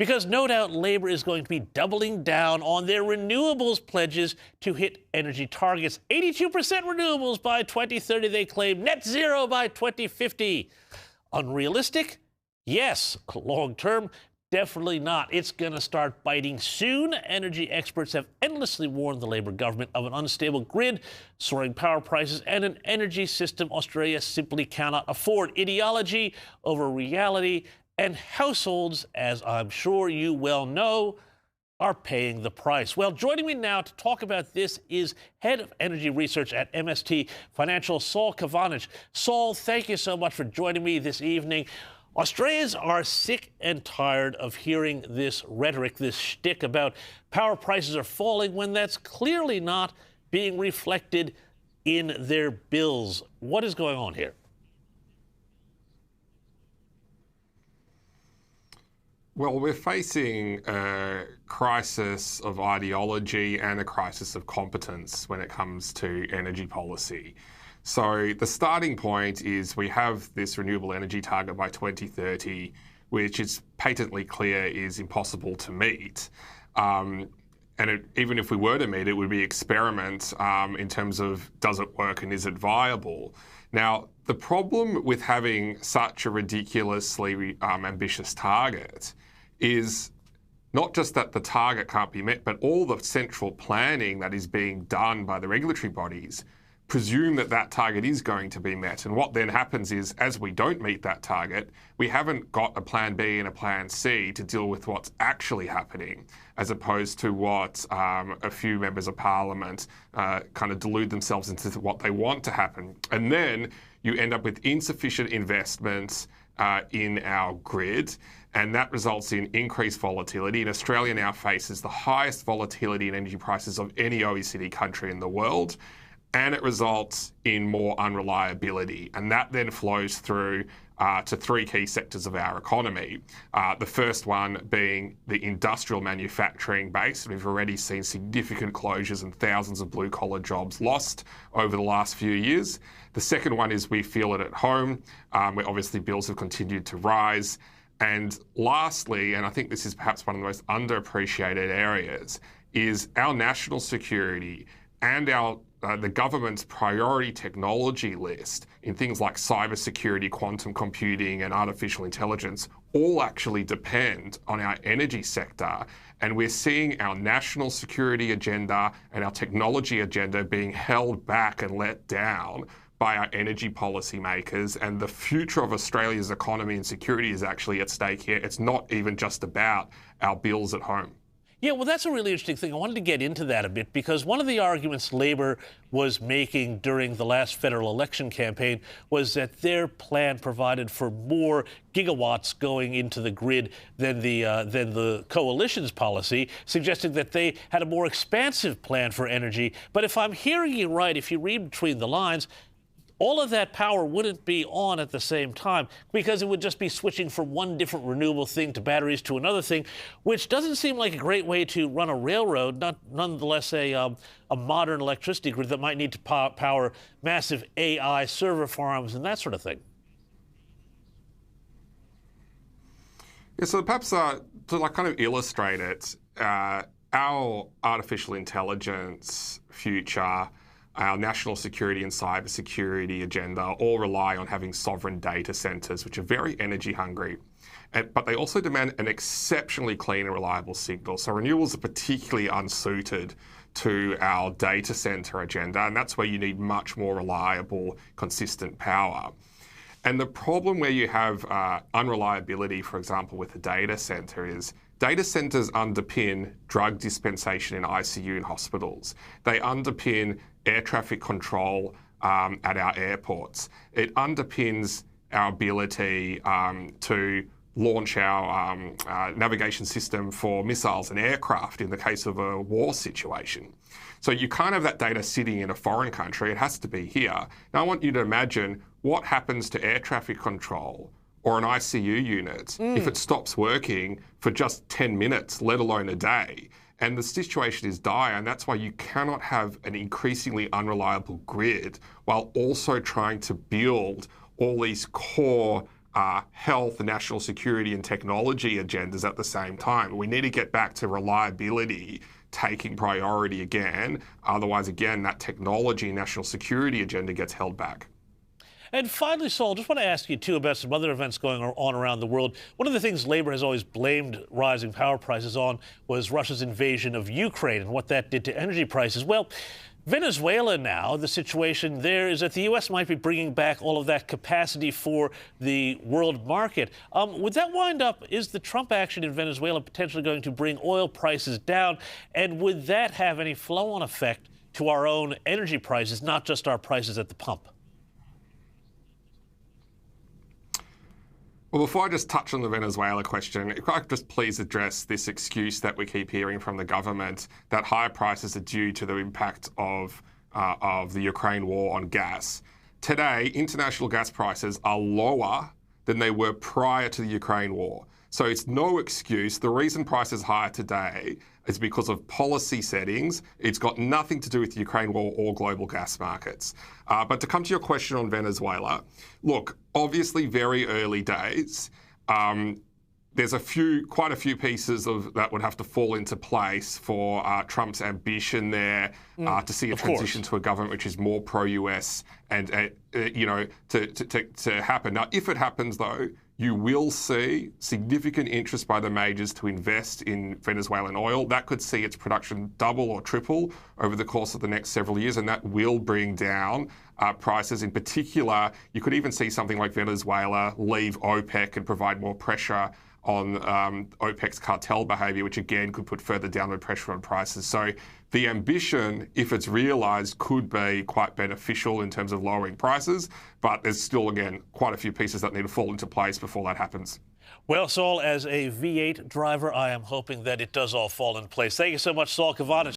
because no doubt Labour is going to be doubling down on their renewables pledges to hit energy targets. 82% renewables by 2030, they claim. Net zero by 2050. Unrealistic? Yes. Long term? Definitely not. It's going to start biting soon. Energy experts have endlessly warned the Labour government of an unstable grid, soaring power prices, and an energy system Australia simply cannot afford. Ideology over reality, and households, as I'm sure you well know, are paying the price. Well, joining me now to talk about this is Head of Energy Research at MST Financial, Saul Kavanic. Saul, thank you so much for joining me this evening. Australians are sick and tired of hearing this rhetoric, this shtick about power prices are falling when that's clearly not being reflected in their bills. What is going on here? Well, we're facing a crisis of ideology and a crisis of competence when it comes to energy policy. So the starting point is we have this renewable energy target by 2030, which is patently clear is impossible to meet. Even if we were to meet it, would be experiment in terms of does it work and is it viable? Now, the problem with having such a ridiculously ambitious target is not just that the target can't be met, but all the central planning that is being done by the regulatory bodies presume that that target is going to be met. And what then happens is, as we don't meet that target, we haven't got a plan B and a plan C to deal with what's actually happening, as opposed to what a few members of parliament kind of delude themselves into what they want to happen. And then you end up with insufficient investments in our grid, and that results in increased volatility. And Australia now faces the highest volatility in energy prices of any OECD country in the world. And it results in more unreliability. And that then flows through to three key sectors of our economy. The first one being the industrial manufacturing base. We've already seen significant closures and thousands of blue-collar jobs lost over the last few years. The second one is we feel it at home, where obviously bills have continued to rise. And lastly, and I think this is perhaps one of the most underappreciated areas, is our national security and the government's priority technology list in things like cybersecurity, quantum computing, and artificial intelligence all actually depend on our energy sector. And we're seeing our national security agenda and our technology agenda being held back and let down by our energy policy makers. And the future of Australia's economy and security is actually at stake here. It's not even just about our bills at home. Yeah, well, that's a really interesting thing. I wanted to get into that a bit because one of the arguments Labour was making during the last federal election campaign was that their plan provided for more gigawatts going into the grid than the coalition's policy, suggesting that they had a more expansive plan for energy. But if I'm hearing you right, if you read between the lines, all of that power wouldn't be on at the same time because it would just be switching from one different renewable thing to batteries to another thing, which doesn't seem like a great way to run a railroad, nonetheless a modern electricity grid that might need to power massive AI server farms and that sort of thing. Yeah, so perhaps to kind of illustrate it, our artificial intelligence future, our national security and cybersecurity agenda all rely on having sovereign data centres, which are very energy hungry. But they also demand an exceptionally clean and reliable signal. So renewables are particularly unsuited to our data centre agenda, and that's where you need much more reliable, consistent power. And the problem where you have unreliability, for example, with the data centre is data centres underpin drug dispensation in ICU and hospitals. They underpin air traffic control at our airports. It underpins our ability to launch our navigation system for missiles and aircraft in the case of a war situation. So you can't have that data sitting in a foreign country. It has to be here. Now I want you to imagine what happens to air traffic control or an ICU unit if it stops working for just 10 minutes, let alone a day. And the situation is dire, and that's why you cannot have an increasingly unreliable grid while also trying to build all these core health, national security, and technology agendas at the same time. We need to get back to reliability taking priority again. Otherwise, again, that technology and national security agenda gets held back. And finally, Saul, just want to ask you, too, about some other events going on around the world. One of the things Labor has always blamed rising power prices on was Russia's invasion of Ukraine and what that did to energy prices. Well, Venezuela now, the situation there is that the U.S. might be bringing back all of that capacity for the world market. Would that wind up, is the Trump action in Venezuela potentially going to bring oil prices down? And would that have any flow-on effect to our own energy prices, not just our prices at the pump? Well, before I just touch on the Venezuela question, if I could just please address this excuse that we keep hearing from the government that higher prices are due to the impact of the Ukraine war on gas. Today, international gas prices are lower than they were prior to the Ukraine war. So it's no excuse. The reason prices are higher today is because of policy settings. It's got nothing to do with the Ukraine war or global gas markets. But to come to your question on Venezuela, look, obviously very early days. There's quite a few pieces that would have to fall into place for Trump's ambition there to see a transition to a government which is more pro-US and to happen. Now, if it happens, though, you will see significant interest by the majors to invest in Venezuelan oil. That could see its production double or triple over the course of the next several years, and that will bring down prices. In particular, you could even see something like Venezuela leave OPEC and provide more pressure on OPEC's cartel behavior, which again could put further downward pressure on prices. So the ambition, if it's realized, could be quite beneficial in terms of lowering prices, but there's still, again, quite a few pieces that need to fall into place before that happens. Well, Saul, as a V8 driver, I am hoping that it does all fall in place. Thank you so much, Saul Kavonic.